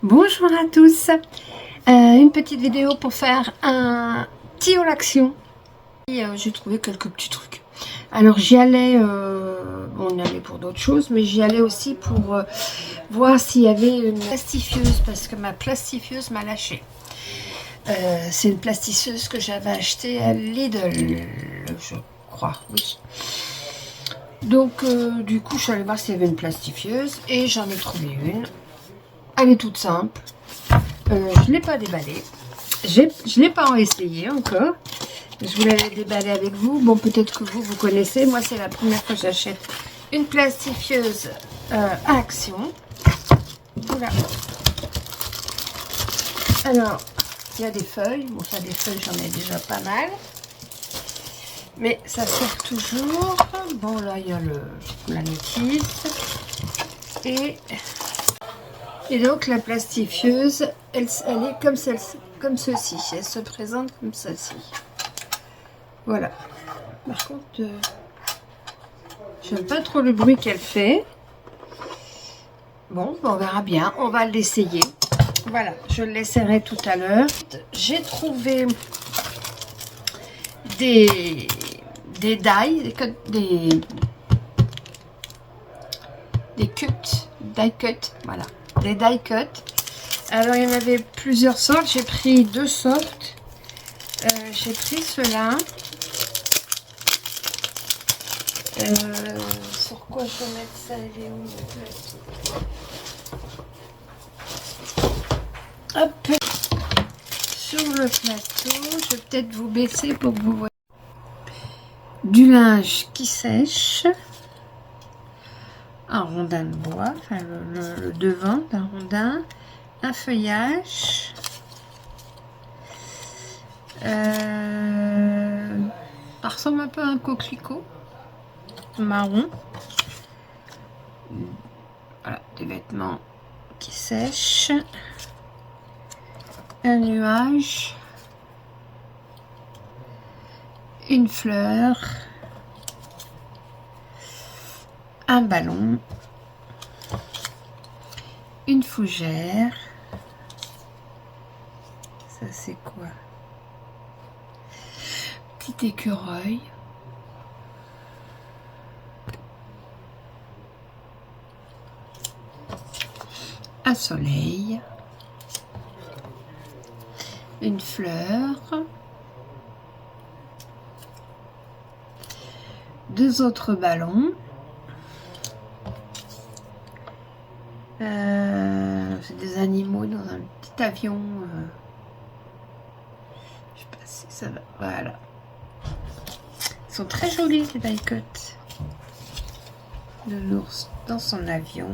Bonjour à tous, une petite vidéo pour faire un petit haul action. J'ai trouvé quelques petits trucs. Alors j'y allais, on y allait pour d'autres choses, mais j'y allais aussi pour voir s'il y avait une plastifieuse, parce que ma plastifieuse m'a lâché. C'est une plastifieuse que j'avais achetée à Lidl, je crois, oui. Donc du coup je suis allée voir s'il y avait une plastifieuse et j'en ai trouvé une. Elle est toute simple. Je ne l'ai pas déballée. Je ne l'ai pas essayé encore. Je voulais la déballer avec vous. Bon, peut-être que vous connaissez. Moi, c'est la première fois que j'achète une plastifieuse à Action. Voilà. Alors, il y a des feuilles. Bon, ça, des feuilles, j'en ai déjà pas mal. Mais ça sert toujours. Bon, là, il y a la notice. Et donc la plastifieuse, elle est comme ceci. Elle se présente comme ceci. Voilà. Par contre, j'aime pas trop le bruit qu'elle fait. Bon, on verra bien. On va l'essayer. Voilà, je l'essaierai tout à l'heure. J'ai trouvé des die cut, voilà. Des die cut. Alors il y en avait plusieurs sortes. J'ai pris deux sortes. J'ai pris ceux-là. Sur quoi je vais mettre ça? Elle est où le plateau? Hop. Sur le plateau, je vais peut-être vous baisser pour que vous voyez. Du linge qui sèche. Un rondin de bois, enfin le devant d'un rondin, un feuillage, ça ressemble un peu à un coquelicot marron. Voilà, des vêtements qui sèchent, un nuage, une fleur, un ballon, une fougère, ça c'est quoi? Petit écureuil, un soleil, une fleur, deux autres ballons. C'est des animaux dans un petit avion. Je sais pas si ça va. Voilà. Ils sont très jolis les die cut. De l'ours dans son avion.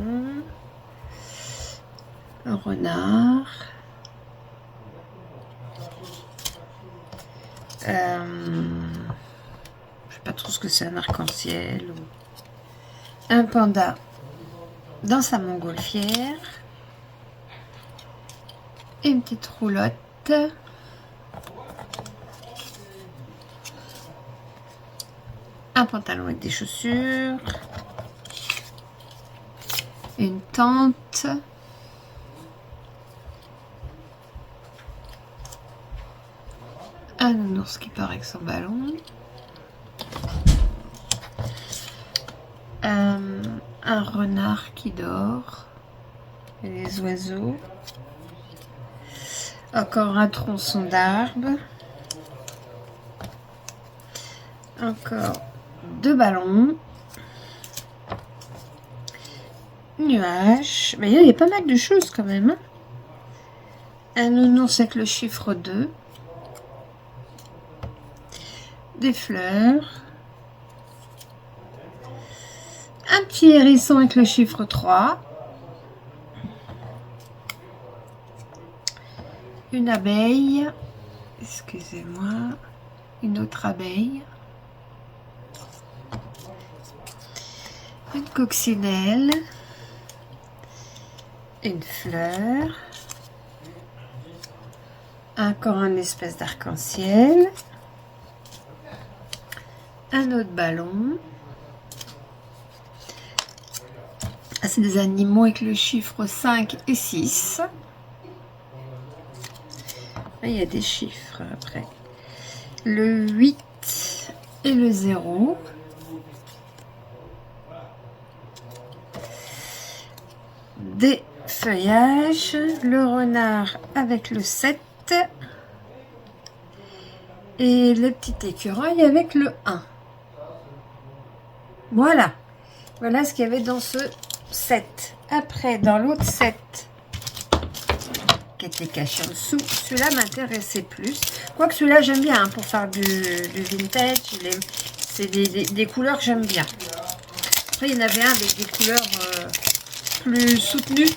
Un renard. Je sais pas trop ce que c'est, un arc-en-ciel. Un panda dans sa montgolfière. Et une petite roulotte. Un pantalon avec des chaussures. Une tente. Un nounours qui part avec son ballon. Un renard qui dort. Et les oiseaux. Encore un tronçon d'arbre. Encore deux ballons. Nuages. Mais il y a pas mal de choses quand même. Hein. Un nounours avec le chiffre 2. Des fleurs. Un petit hérisson avec le chiffre 3. Une abeille. Excusez-moi. Une autre abeille. Une coccinelle. Une fleur. Encore une espèce d'arc-en-ciel. Un autre ballon. Ah, c'est des animaux avec le chiffre 5 et 6. Après, il y a des chiffres. Après, le 8 et le 0. Des feuillages. Le renard avec le 7. Et le petit écureuil avec le 1. Voilà. Voilà ce qu'il y avait dans ce set. Après, dans l'autre set, qui était caché en dessous, celui-là m'intéressait plus. Quoique celui-là, j'aime bien hein, pour faire du vintage. C'est des couleurs que j'aime bien. Après, il y en avait un avec des couleurs plus soutenues.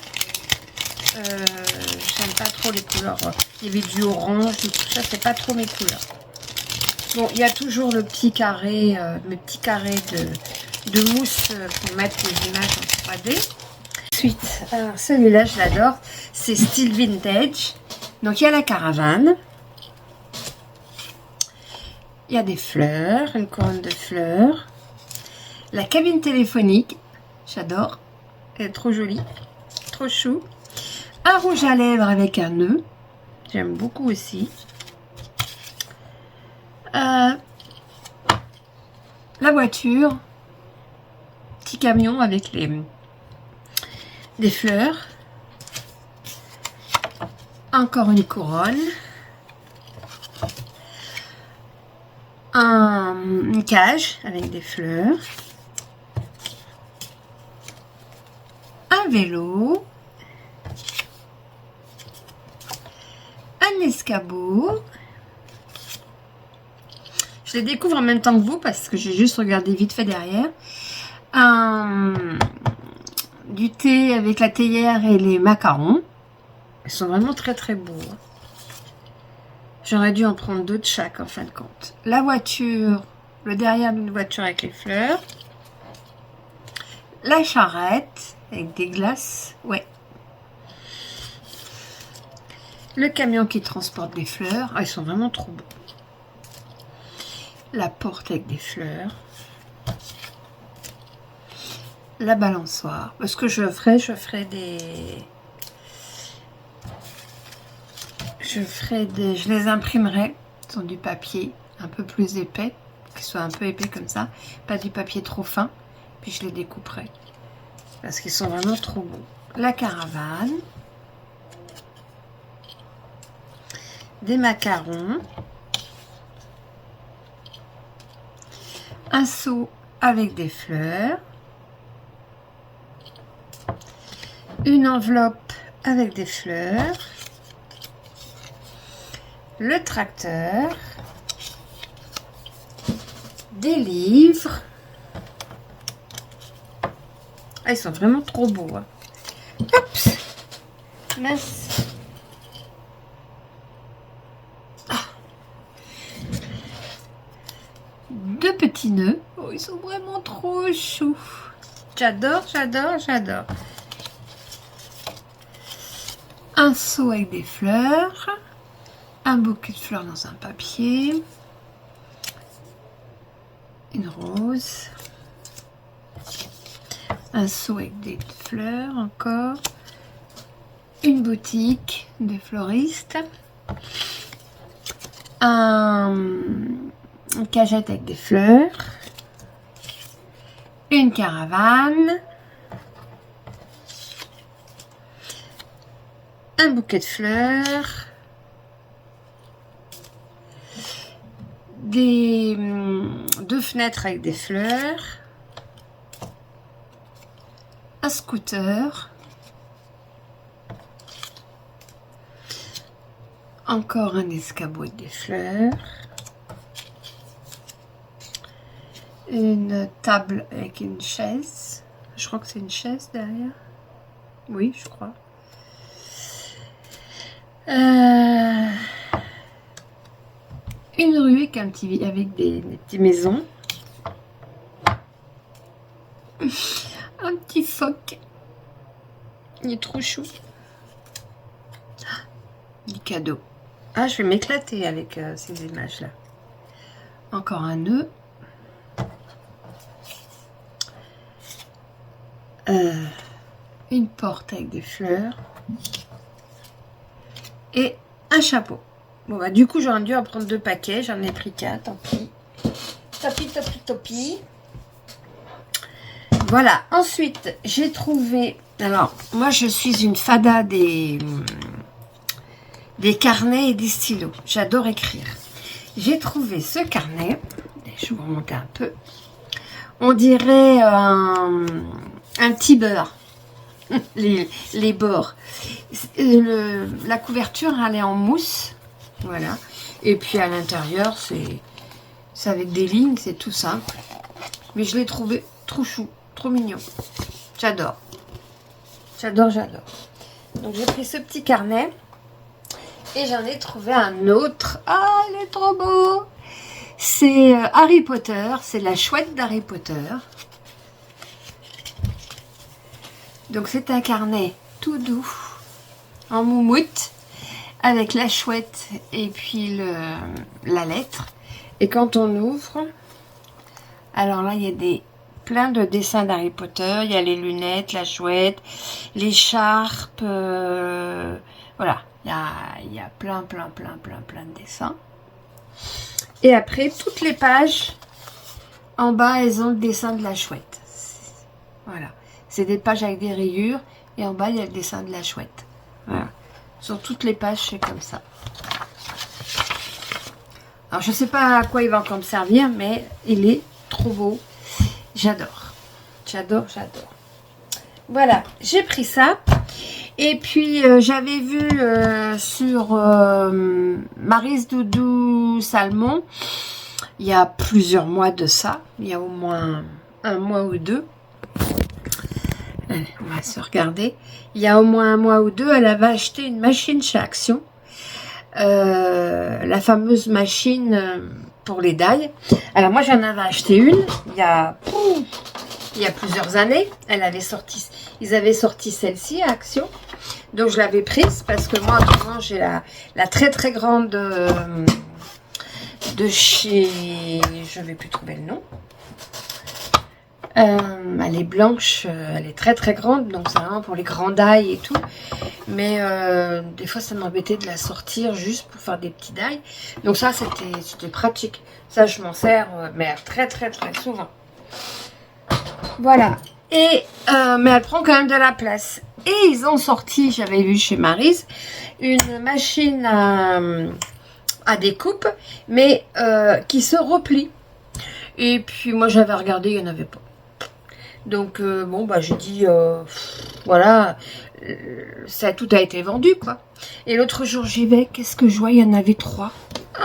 J'aime pas trop les couleurs. Il y avait du orange, tout ça, c'est pas trop mes couleurs. Bon, il y a toujours le petit carré, mes petits carrés de mousse pour mettre les images en 3D. Ensuite, alors celui-là, je l'adore. C'est style vintage. Donc, il y a la caravane. Il y a des fleurs, une couronne de fleurs. La cabine téléphonique. J'adore. Elle est trop jolie. Trop chou. Un rouge à lèvres avec un nœud. J'aime beaucoup aussi. La voiture. Petit camion avec des fleurs. Encore une couronne. Une cage avec des fleurs. Un vélo. Un escabeau. Je les découvre en même temps que vous parce que j'ai juste regardé vite fait derrière. Du thé avec la théière et les macarons. Ils sont vraiment très très beaux. J'aurais dû en prendre deux de chaque en fin de compte. La voiture, le derrière d'une voiture avec les fleurs. La charrette avec des glaces. Ouais. Le camion qui transporte des fleurs. Ah, ils sont vraiment trop beaux. La porte avec des fleurs. La balançoire. Ce que je ferai je les imprimerai sur du papier un peu plus épais, qui soit un peu épais comme ça, pas du papier trop fin, puis je les découperai parce qu'ils sont vraiment trop beaux. La caravane, des macarons, un seau avec des fleurs, une enveloppe avec des fleurs, le tracteur, des livres. Ah, ils sont vraiment trop beaux. Hein. Oups, mince. Ah. Deux petits nœuds. Oh, ils sont vraiment trop choux. J'adore, j'adore, j'adore. Un seau avec des fleurs. Un bouquet de fleurs dans un papier. Une rose. Un seau avec des fleurs encore. Une boutique de floriste. Une cagette avec des fleurs. Une caravane. Un bouquet de fleurs. Deux fenêtres avec des fleurs. Un scooter. Encore un escabeau avec des fleurs. Une table avec une chaise. Je crois que c'est une chaise derrière. Oui, je crois. Une rue avec avec des petites maisons. Un petit phoque. Il est trop chou. Du cadeau. Ah, je vais m'éclater avec ces images-là. Encore un nœud. Une porte avec des fleurs. Et un chapeau. Bon, bah, du coup, j'aurais dû en prendre 2 paquets. J'en ai pris qu'un, tant pis. Tant pis. Voilà. Ensuite, j'ai trouvé... Alors, moi, je suis une fada des carnets et des stylos. J'adore écrire. J'ai trouvé ce carnet. Je vais vous remonter un peu. On dirait un petit beurre. les bords. La couverture, elle est en mousse. Voilà. Et puis à l'intérieur, c'est avec des lignes, c'est tout simple. Mais je l'ai trouvé trop chou, trop mignon. J'adore. J'adore. Donc j'ai pris ce petit carnet. Et j'en ai trouvé un autre. Ah, il est trop beau. C'est Harry Potter. C'est la chouette d'Harry Potter. Donc c'est un carnet tout doux, en moumoute, avec la chouette et puis la lettre. Et quand on ouvre, alors là il y a plein de dessins d'Harry Potter. Il y a les lunettes, la chouette, l'écharpe, voilà. Il y a plein de dessins. Et après, toutes les pages, en bas, elles ont le dessin de la chouette. Voilà. C'est des pages avec des rayures. Et en bas, il y a le dessin de la chouette. Voilà. Sur toutes les pages, c'est comme ça. Alors, je ne sais pas à quoi il va encore me servir, mais il est trop beau. J'adore. Voilà, j'ai pris ça. Et puis, j'avais vu sur Maryse Doudou Salmon, il y a plusieurs mois de ça, il y a au moins 1 mois ou 2. Allez, on va se regarder. Il y a au moins 1 mois ou 2, elle avait acheté une machine chez Action. La fameuse machine pour les dailles. Alors moi, j'en avais acheté une il y a plusieurs années. Ils avaient sorti celle-ci à Action. Donc je l'avais prise parce que moi, actuellement, j'ai la très grande de chez... Je ne vais plus trouver le nom. Elle est blanche, elle est très grande, donc c'est vraiment pour les grands dailles et tout. Mais des fois, ça m'embêtait de la sortir juste pour faire des petits dailles. Donc ça, c'était pratique. Ça, je m'en sers, mais très souvent. Voilà. Et mais elle prend quand même de la place. Et ils ont sorti, j'avais vu chez Maryse, une machine à découpe, mais qui se replie. Et puis moi, j'avais regardé, il n'y en avait pas. Donc bon, bah j'ai dit, voilà, ça tout a été vendu, quoi. Et l'autre jour, j'y vais, qu'est-ce que je vois, il y en avait 3. Ah,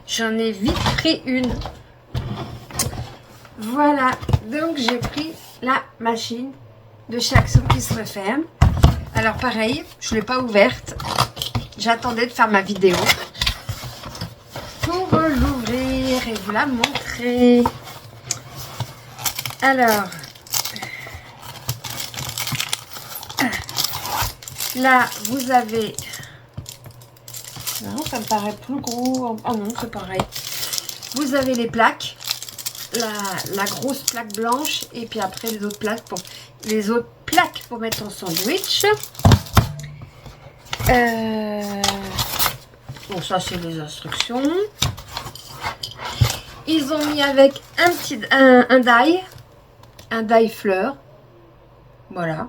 j'en ai vite pris une. Voilà, donc j'ai pris la machine de chez Action qui se referme. Alors pareil, je ne l'ai pas ouverte. J'attendais de faire ma vidéo pour l'ouvrir et vous la montrer. Alors, là, vous avez... Non, ça me paraît plus gros. Oh non, c'est pareil. Vous avez les plaques. La grosse plaque blanche. Et puis après, les autres plaques pour mettre en sandwich. Bon, ça, c'est les instructions. Ils ont mis avec un die. Un die fleur. Voilà.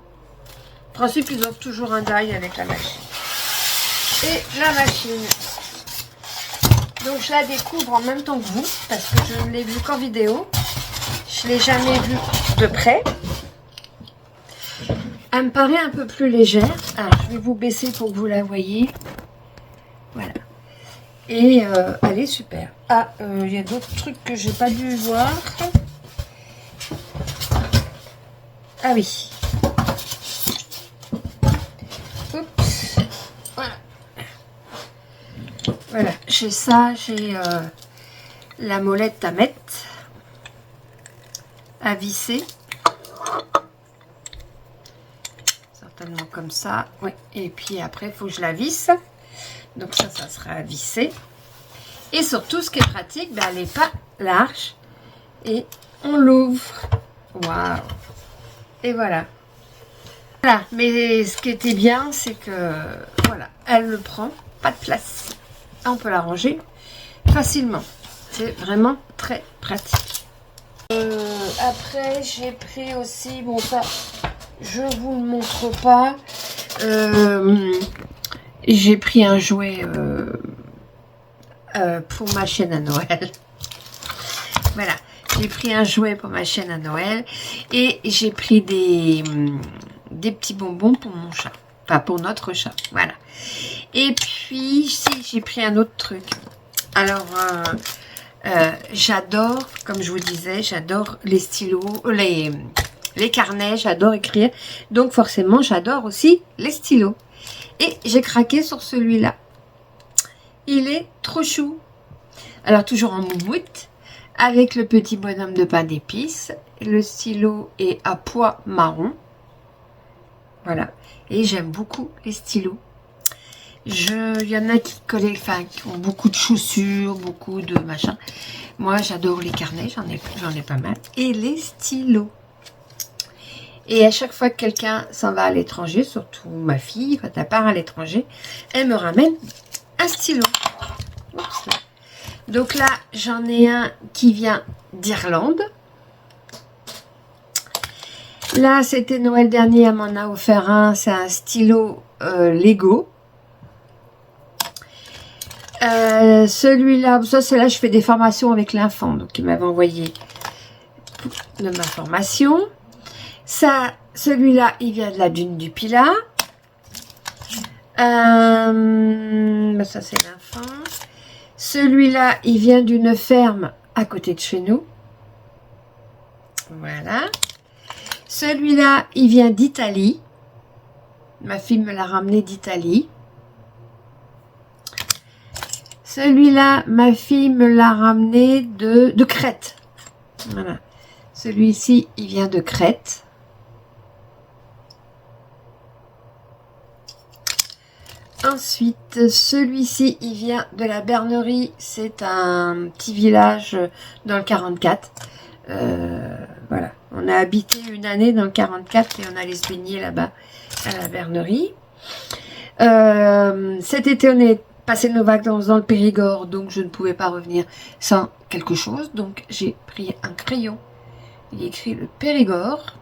En principe, ils offrent toujours un die avec la machine. Et la machine. Donc, je la découvre en même temps que vous. Parce que je ne l'ai vue qu'en vidéo. Je ne l'ai jamais vue de près. Elle me paraît un peu plus légère. Alors, je vais vous baisser pour que vous la voyez. Voilà. Et elle est super. Ah, il y a d'autres trucs que j'ai pas dû voir. Ah oui. Oups. Voilà. Voilà. J'ai ça. J'ai la molette à mettre. À visser. Certainement comme ça. Oui. Et puis après, il faut que je la visse. Donc ça sera à visser. Et surtout, ce qui est pratique, ben, elle n'est pas large. Et on l'ouvre. Waouh. Et voilà. Voilà. Mais ce qui était bien, c'est que, voilà, elle ne prend pas de place. on peut la ranger facilement. C'est vraiment très pratique. Après, j'ai pris aussi, bon ça, je vous le montre pas. J'ai pris un jouet pour ma chaîne à Noël. Voilà, j'ai pris un jouet pour ma chaîne à Noël et j'ai pris des petits bonbons pour mon chat. Enfin, pour notre chat, voilà. Et puis, ici, j'ai pris un autre truc. Alors, j'adore, comme je vous disais, j'adore les stylos, les carnets, j'adore écrire. Donc, forcément, j'adore aussi les stylos. Et j'ai craqué sur celui-là. Il est trop chou. Alors, toujours en moumoute, avec le petit bonhomme de pain d'épices. Le stylo est à pois marron. Voilà. Et j'aime beaucoup les stylos. Il y en a qui collent, enfin, qui ont beaucoup de chaussures, beaucoup de machin. Moi, j'adore les carnets, j'en ai pas mal. Et les stylos. Et à chaque fois que quelqu'un s'en va à l'étranger, surtout ma fille, quand elle part à l'étranger, elle me ramène un stylo. Oups. Donc là, j'en ai un qui vient d'Irlande. Là, c'était Noël dernier, elle m'en a offert un. C'est un stylo Lego. Celui-là, ça c'est là, je fais des formations avec l'enfant. Donc, il m'avait envoyé de ma formation. Ça, celui-là, il vient de la dune du Pilat. Ça, c'est l'enfant. Celui-là, il vient d'une ferme à côté de chez nous. Voilà. Celui-là, il vient d'Italie. Ma fille me l'a ramené d'Italie. Celui-là, ma fille me l'a ramené de Crète. Voilà. Celui-ci, il vient de Crète. Ensuite, celui-ci, il vient de la Bernerie. C'est un petit village dans le 44. Voilà. On a habité une année dans le 44 et on allait se baigner là-bas à la Bernerie. Cet été, on est passé nos vacances dans le Périgord, donc je ne pouvais pas revenir sans quelque chose. Donc, j'ai pris un crayon. Il est écrit le Périgord.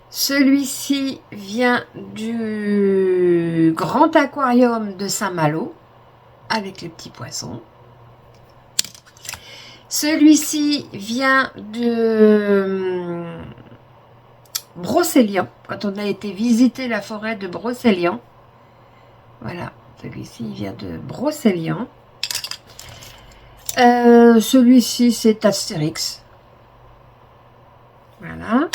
Celui-ci vient du grand aquarium de Saint-Malo avec les petits poissons. Celui-ci vient de Brocéliande, quand on a été visiter la forêt de Brocéliande. Voilà, celui-ci vient de Brocéliande. Celui-ci, c'est Astérix. Voilà.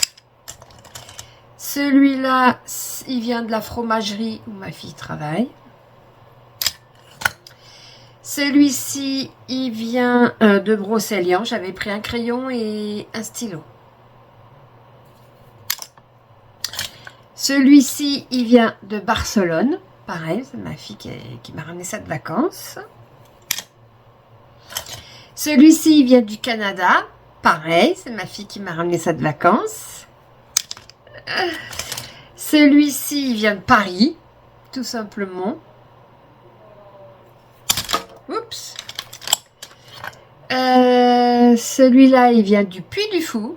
Celui-là, il vient de la fromagerie où ma fille travaille. Celui-ci, il vient de Brocéliande. J'avais pris un crayon et un stylo. Celui-ci, il vient de Barcelone. Pareil, c'est ma fille qui m'a ramené ça de vacances. Celui-ci, il vient du Canada. Pareil, c'est ma fille qui m'a ramené ça de vacances. Celui-ci, il vient de Paris, tout simplement. Oups. Celui-là, il vient du Puy du Fou.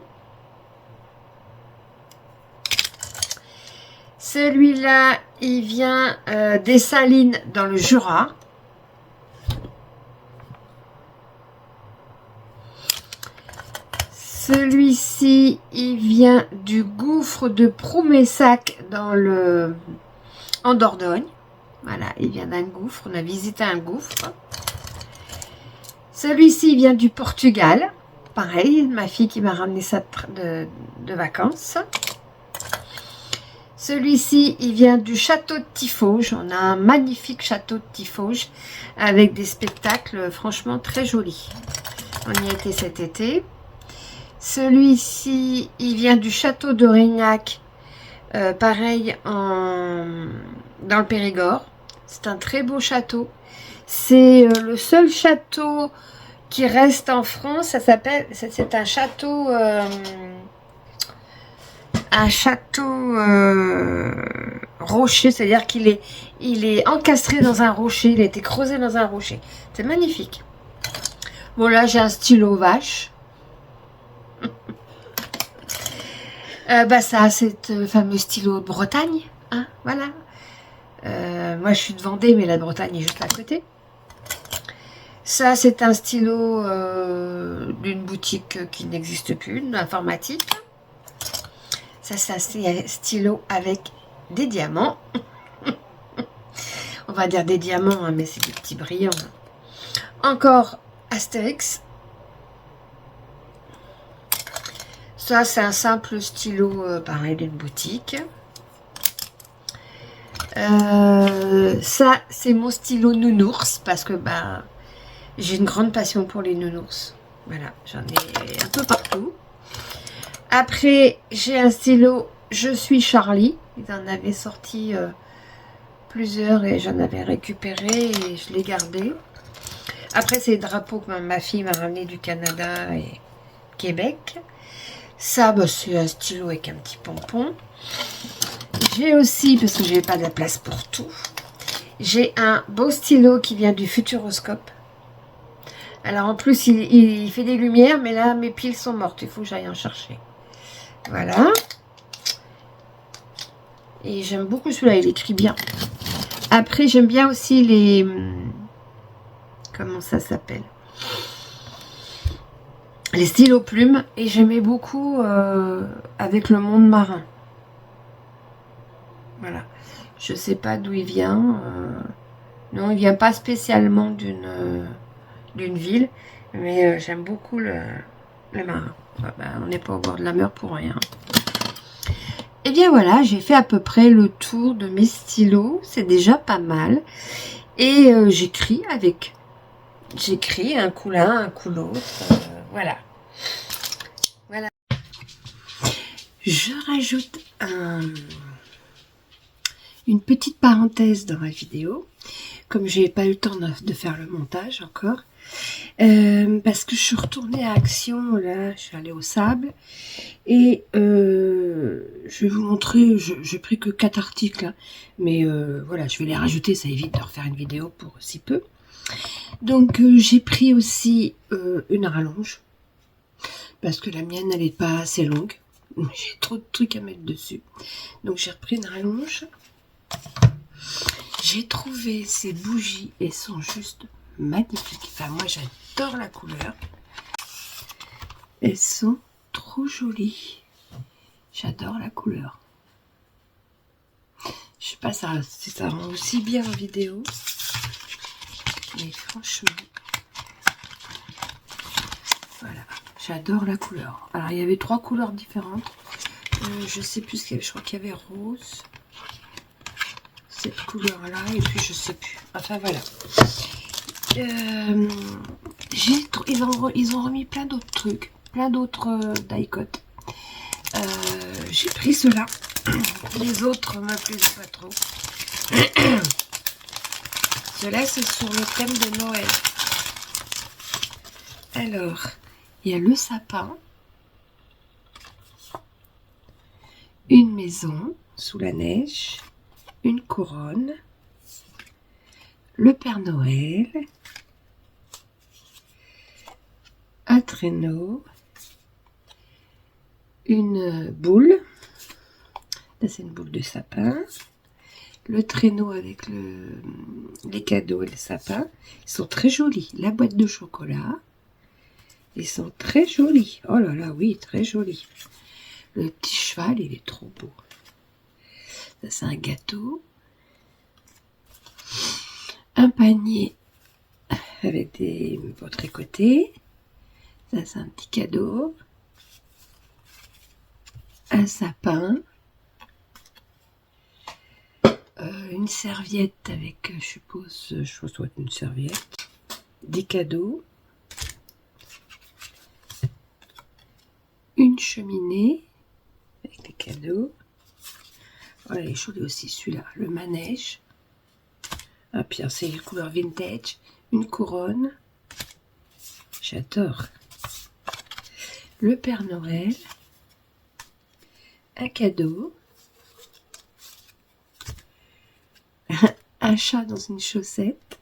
Celui-là, il vient des Salines dans le Jura. Celui-ci, il vient du gouffre de Proumessac en Dordogne. Voilà, il vient d'un gouffre. On a visité un gouffre. Celui-ci vient du Portugal. Pareil, ma fille qui m'a ramené ça de vacances. Celui-ci, il vient du château de Tiffauges. On a un magnifique château de Tiffauges avec des spectacles franchement très jolis. On y a été cet été. Celui-ci, il vient du château d'Aurignac. Pareil, dans le Périgord. C'est un très beau château. C'est le seul château qui reste en France. Ça s'appelle, c'est un château un château rocher, c'est-à-dire il est encastré dans un rocher, il a été creusé dans un rocher. C'est magnifique. Bon, là, j'ai un stylo vache. Bah ça, c'est fameux stylo de Bretagne, hein, voilà. Moi, je suis de Vendée, mais la Bretagne est juste à côté. Ça, c'est un stylo d'une boutique qui n'existe plus, d'informatique. Ça, c'est un stylo avec des diamants. On va dire des diamants, hein, mais c'est des petits brillants. Encore Astérix. Ça, c'est un simple stylo, pareil, d'une boutique. Ça, c'est mon stylo nounours, parce que ben, j'ai une grande passion pour les nounours. Voilà, j'en ai un peu partout. Après, j'ai un stylo Je suis Charlie. Ils en avaient sorti plusieurs et j'en avais récupéré et je l'ai gardé. Après, c'est le drapeau que ma fille m'a ramené du Canada et Québec. Ça, bah, c'est un stylo avec un petit pompon. J'ai aussi, parce que je n'ai pas de la place pour tout, j'ai un beau stylo qui vient du Futuroscope. Alors en plus, il fait des lumières, mais là, mes piles sont mortes. Il faut que j'aille en chercher. Voilà. Et j'aime beaucoup celui-là, il écrit bien. Après, j'aime bien aussi les... Comment ça s'appelle? Les stylos plumes. Et j'aimais beaucoup avec le monde marin. Voilà. Je sais pas d'où il vient. Non, il vient pas spécialement d'une ville. Mais j'aime beaucoup le marin. Ouais, bah, on n'est pas au bord de la mer pour rien. Et bien voilà, j'ai fait à peu près le tour de mes stylos. C'est déjà pas mal. Et j'écris avec. J'écris un coup l'un, un coup l'autre. Voilà. Voilà. Je rajoute une petite parenthèse dans ma vidéo. Comme j'ai pas eu le temps de faire le montage encore. Parce que je suis retournée à Action. Là, je suis allée au sable. Et je vais vous montrer, j'ai pris que 4 articles, hein, mais voilà, je vais les rajouter, ça évite de refaire une vidéo pour si peu. Donc j'ai pris aussi une rallonge, parce que la mienne, elle n'est pas assez longue. J'ai trop de trucs à mettre dessus. Donc j'ai repris une rallonge. J'ai trouvé ces bougies, elles sont juste magnifiques. Enfin, moi, j'adore la couleur. Elles sont trop jolies. J'adore la couleur. Je sais pas si ça rend aussi bien en vidéo. Mais franchement. Voilà. J'adore la couleur. Alors il y avait 3 couleurs différentes. Je sais plus ce qu'il y avait. Je crois qu'il y avait rose. Cette couleur là. Et puis je sais plus. Enfin voilà. Ils ont remis plein d'autres trucs. Plein d'autres die-cut. J'ai pris cela. Les autres me plaisaient pas trop. Cela, c'est sur le thème de Noël. Alors, il y a le sapin, une maison sous la neige, une couronne, le Père Noël, un traîneau, une boule. Là, c'est une boule de sapin. Le traîneau avec les cadeaux et le sapin. Ils sont très jolis. La boîte de chocolat. Ils sont très jolis. Oh là là, oui, très jolis. Le petit cheval, il est trop beau. Ça, c'est un gâteau. Un panier avec des pour tricoter. Ça, c'est un petit cadeau. Un sapin. Une serviette avec, je suppose, je souhaite une serviette. Des cadeaux. Une cheminée avec les cadeaux. Voilà, il est joli aussi celui-là. Le manège. Ah, puis c'est les couleurs vintage. Une couronne. J'adore. Le Père Noël. un cadeau, un chat dans une chaussette,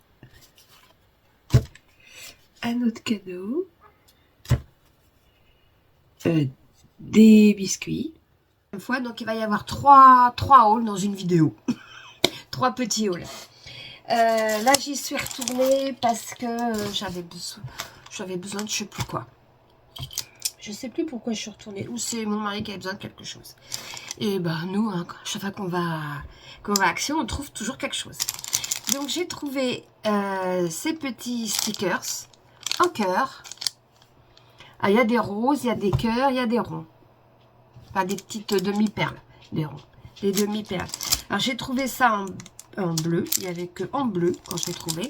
un autre cadeau, des biscuits. Une fois, donc il va y avoir trois hauls dans une vidéo. 3 petits hauls. Là, j'y suis retournée parce que j'avais besoin de je sais plus quoi. Je sais plus pourquoi je suis retournée. Ou c'est mon mari qui avait besoin de quelque chose. Et ben nous, hein, chaque fois qu'on va à Action, on trouve toujours quelque chose. Donc j'ai trouvé ces petits stickers en cœur. Ah, il y a des roses, il y a des cœurs, il y a des ronds. Enfin, des petites demi-perles. Des ronds. Des demi-perles. Alors j'ai trouvé ça en bleu. Il n'y avait que en bleu quand j'ai trouvé.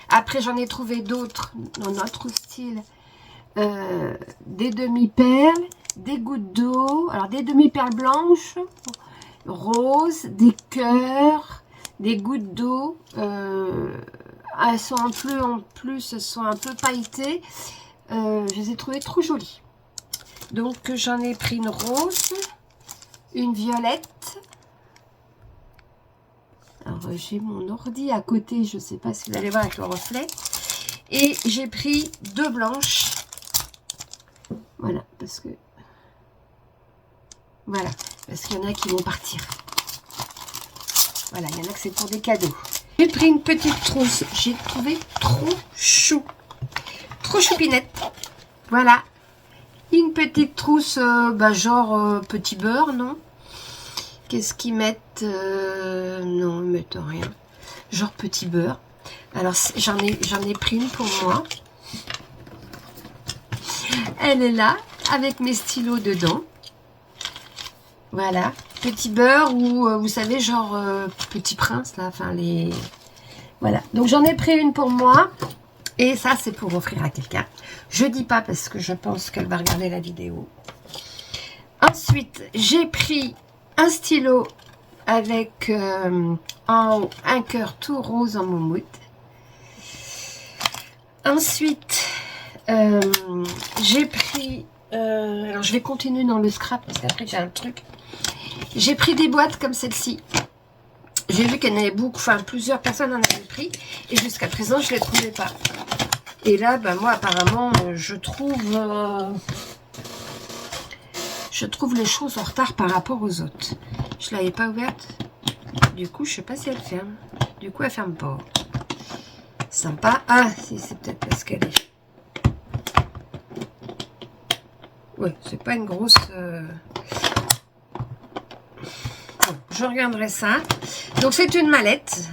Après j'en ai trouvé d'autres dans notre style. Des demi-perles, des gouttes d'eau, alors des demi-perles blanches, roses, des cœurs, des gouttes d'eau. Elles sont un peu en plus, elles sont un peu pailletées. Je les ai trouvées trop jolies. Donc j'en ai pris une rose, une violette. Alors j'ai mon ordi à côté, je ne sais pas si vous allez voir avec le reflet. Et j'ai pris 2 blanches. Voilà, parce qu'il y en a qui vont partir. Voilà, il y en a que c'est pour des cadeaux. J'ai pris une petite trousse. J'ai trouvé trop chou. Trop choupinette. Voilà. Une petite trousse, genre petit beurre, non? Qu'est-ce qu'ils mettent? Non, ils mettent rien. Genre petit beurre. Alors, j'en ai pris une pour moi. Elle est là, avec mes stylos dedans. Voilà. Petit beurre ou, vous savez, genre Petit Prince, là. Enfin, les... Voilà. Donc, j'en ai pris une pour moi. Et ça, c'est pour offrir à quelqu'un. Je dis pas parce que je pense qu'elle va regarder la vidéo. Ensuite, j'ai pris un stylo avec en haut un cœur tout rose en moumoute. Ensuite... j'ai pris, alors je vais continuer dans le scrap parce qu'après j'ai un truc. J'ai pris des boîtes comme celle-ci. J'ai vu qu'il y en avait beaucoup, enfin plusieurs personnes en avaient pris et jusqu'à présent je ne les trouvais pas. Et là, moi apparemment, je trouve les choses en retard par rapport aux autres. Je l'avais pas ouverte. Du coup, je sais pas si elle ferme. Du coup, elle ferme pas. Sympa. Ah, si, c'est peut-être parce qu'elle est... Oui, c'est pas une grosse... Bon, je regarderai ça. Donc, c'est une mallette.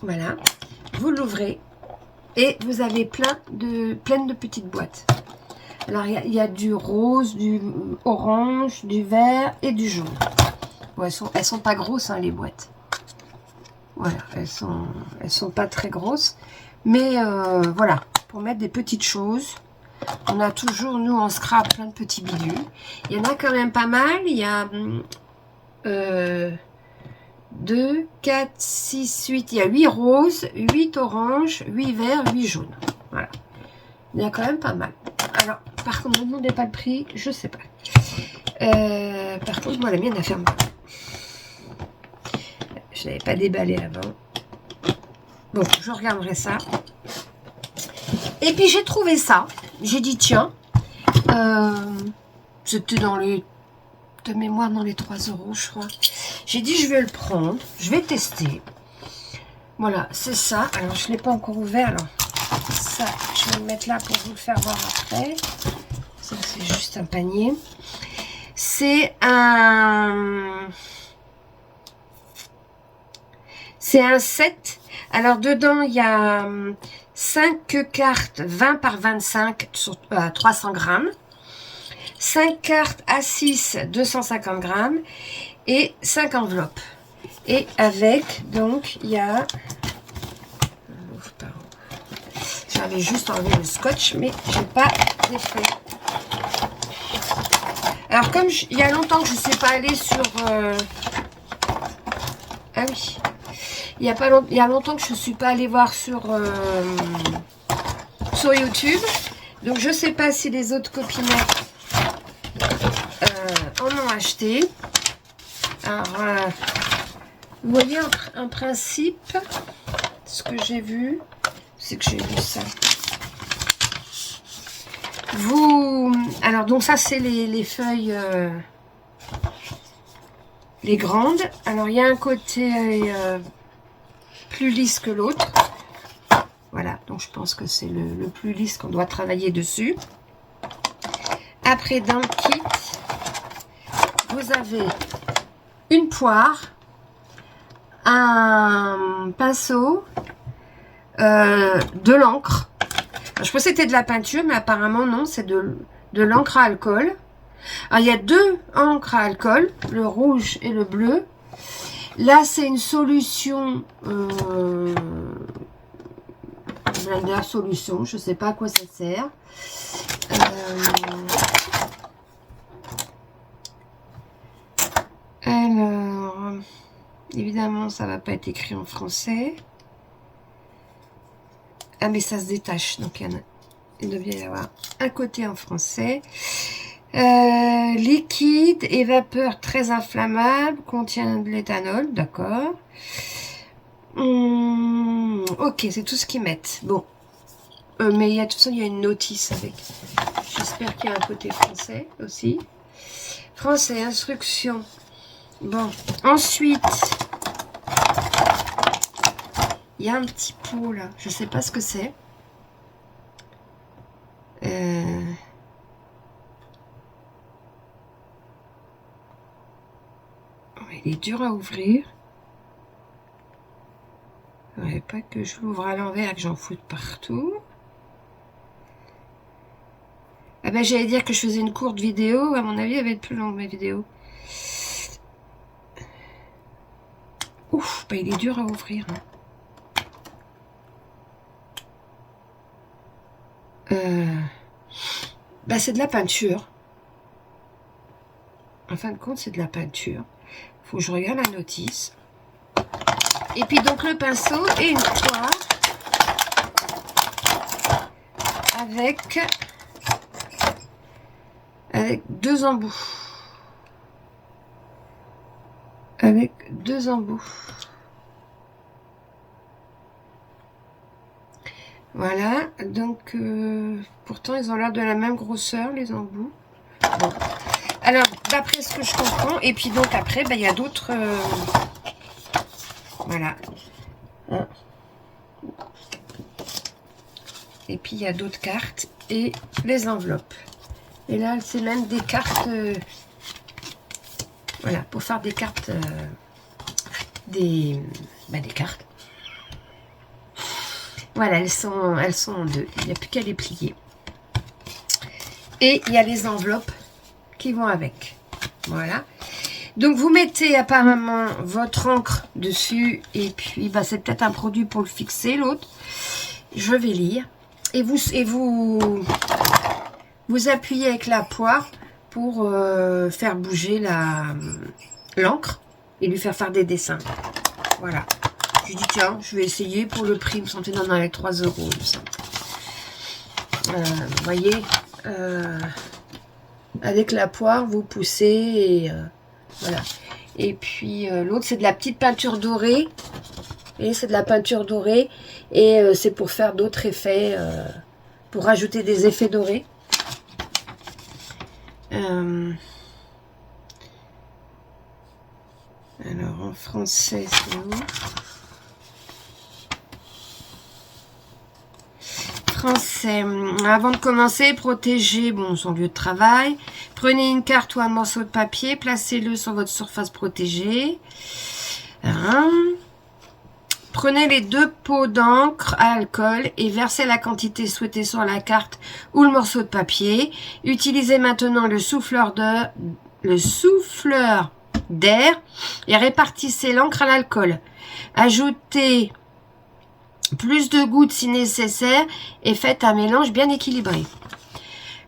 Voilà. Vous l'ouvrez. Et vous avez plein de petites boîtes. Alors, il y a du rose, du orange, du vert et du jaune. Bon, elles sont pas grosses, hein, les boîtes. Voilà, elles sont pas très grosses. Mais, voilà, pour mettre des petites choses... On a toujours, nous, en scrap, plein de petits bidules. Il y en a quand même pas mal. Il y a 2, 4, 6, 8. Il y a 8 roses, 8 oranges, 8 verts, 8 jaunes. Voilà. Il y a quand même pas mal. Alors, par contre, ne me demandez pas le prix, je sais pas. Par contre, moi, la mienne, elle ferme pas. Je l'avais pas déballé avant. Bon, je regarderai ça. Et puis, j'ai trouvé ça. J'ai dit, tiens, c'était dans les, de mémoire, dans les 3 €, je crois. J'ai dit, je vais le prendre, je vais tester. Voilà, c'est ça. Alors, je ne l'ai pas encore ouvert. Alors, ça, je vais le mettre là pour vous le faire voir après. Ça, c'est juste un panier. C'est un set. Alors, dedans, il y a 5 cartes 20 par 25 sur 300 grammes. 5 cartes A6 250 grammes. Et 5 enveloppes. Et avec, donc, il y a... J'avais juste enlevé le scotch, mais j'ai pas défait. Alors, comme il y a longtemps que je ne suis pas allée sur... Ah oui. Il y a longtemps que je ne suis pas allée voir sur YouTube. Donc, je ne sais pas si les autres copinets en ont acheté. Alors, vous voyez un principe, ce que j'ai vu, c'est que j'ai vu ça. Alors donc ça c'est les feuilles, les grandes. Alors il y a un côté plus lisse que l'autre. Voilà, donc je pense que c'est le plus lisse qu'on doit travailler dessus. Après, dans le kit, vous avez une poire, un pinceau, de l'encre. Je pensais que c'était de la peinture, mais apparemment non, c'est de l'encre à alcool. Alors, il y a deux encres à alcool, le rouge et le bleu. Là, c'est une solution, Blender solution, je ne sais pas à quoi ça sert. Alors, évidemment, ça va pas être écrit en français. Ah, mais ça se détache, donc il devait y avoir un côté en français. Liquide et vapeur très inflammable, contient de l'éthanol, d'accord. Ok, c'est tout ce qu'ils mettent. Bon, mais de toute façon, il y a une notice avec. J'espère qu'il y a un côté français aussi. Français, instruction. Bon, ensuite, il y a un petit pot là. Je sais pas ce que c'est. Il est dur à ouvrir. Ouais, pas que je l'ouvre à l'envers et que j'en foute partout. Ah ben j'allais dire que je faisais une courte vidéo. À mon avis, elle va être plus longue mes vidéos. Ouf, ben il est dur à ouvrir. Ben c'est de la peinture. En fin de compte, c'est de la peinture. Faut que je regarde la notice. Et puis donc le pinceau et une poire avec deux embouts. Avec deux embouts. Voilà, donc pourtant ils ont l'air de la même grosseur les embouts. Bon. Alors d'après ce que je comprends, et puis donc après il y a d'autres voilà. Et puis il y a d'autres cartes et les enveloppes. Et là c'est même des cartes voilà, pour faire des cartes des cartes. Voilà, elles sont en deux. Il n'y a plus qu'à les plier. Et il y a les enveloppes qui vont avec. Voilà. Donc vous mettez apparemment votre encre dessus. Et puis c'est peut-être un produit pour le fixer, l'autre. Je vais lire. Et vous appuyez avec la poire pour faire bouger l'encre et lui faire des dessins. Voilà. Je dis tiens, je vais essayer pour le prix. Il me semblait dans les 3 €. Vous voyez, avec la poire, vous poussez et voilà. Et puis l'autre, c'est de la petite peinture dorée. Et c'est de la peinture dorée. Et c'est pour faire d'autres effets, pour rajouter des effets dorés. Alors en français, c'est où? Français. Avant de commencer, protégez son lieu de travail. Prenez une carte ou un morceau de papier, placez-le sur votre surface protégée. Prenez les 2 pots d'encre à alcool et versez la quantité souhaitée sur la carte ou le morceau de papier. Utilisez maintenant le souffleur d'air et répartissez l'encre à l'alcool. Ajoutez plus de gouttes si nécessaire et faites un mélange bien équilibré.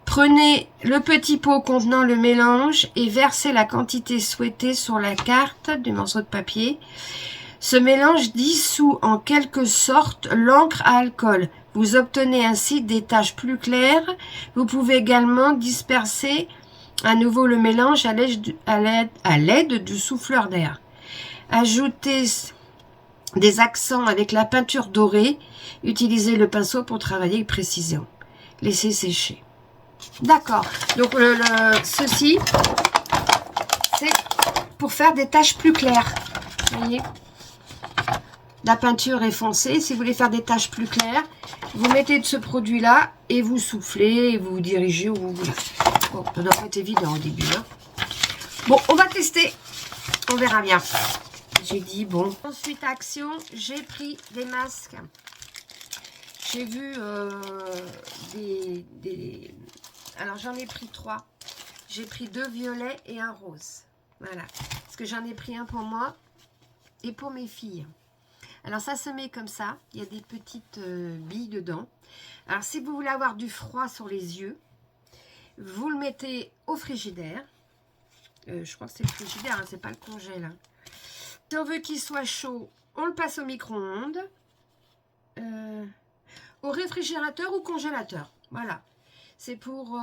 Prenez le petit pot contenant le mélange et versez la quantité souhaitée sur la carte du morceau de papier. Ce mélange dissout en quelque sorte l'encre à alcool. Vous obtenez ainsi des taches plus claires. Vous pouvez également disperser À nouveau le mélange à l'aide du souffleur d'air. Ajoutez des accents avec la peinture dorée. Utilisez le pinceau pour travailler avec précision. Laissez sécher. D'accord. Donc ceci, c'est pour faire des taches plus claires. Vous voyez, la peinture est foncée. Si vous voulez faire des taches plus claires, vous mettez de ce produit-là et vous soufflez et vous dirigez où vous voulez. Bon, ça doit pas être évident au début. Hein. Bon, on va tester. On verra bien. J'ai dit bon. Ensuite, action, j'ai pris des masques. J'ai vu alors, j'en ai pris 3. J'ai pris 2 violets et un rose. Voilà. Parce que j'en ai pris un pour moi et pour mes filles. Alors, ça se met comme ça. Il y a des petites billes dedans. Alors, si vous voulez avoir du froid sur les yeux, vous le mettez au frigidaire. Je crois que c'est le frigidaire, hein, c'est pas le congèle. Hein. Si on veut qu'il soit chaud, on le passe au micro-ondes, au réfrigérateur ou congélateur. Voilà. C'est pour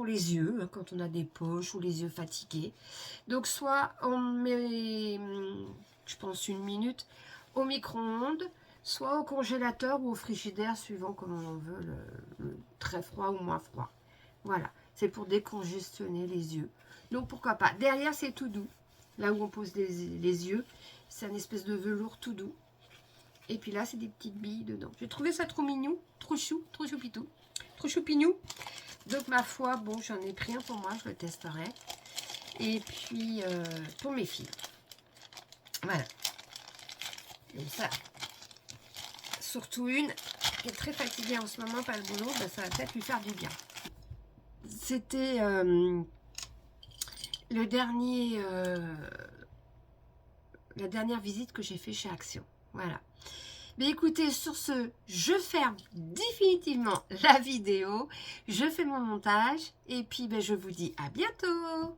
les yeux, hein, quand on a des poches ou les yeux fatigués. Donc, soit on met, je pense, 1 minute au micro-ondes, soit au congélateur ou au frigidaire, suivant comme on veut, le très froid ou moins froid. Voilà. C'est pour décongestionner les yeux. Donc, pourquoi pas. Derrière, c'est tout doux. Là où on pose les yeux, c'est un espèce de velours tout doux. Et puis là, c'est des petites billes dedans. J'ai trouvé ça trop mignon, trop chou, trop choupitou, trop choupignou. Donc, ma foi, bon, j'en ai pris un pour moi, je le testerai. Et puis, pour mes filles. Voilà. Et ça, surtout une qui est très fatiguée en ce moment par le boulot, ben, ça va peut-être lui faire du bien. C'était la dernière visite que j'ai fait chez Action. Voilà. Mais écoutez, sur ce, je ferme définitivement la vidéo. Je fais mon montage. Et puis, ben, je vous dis à bientôt.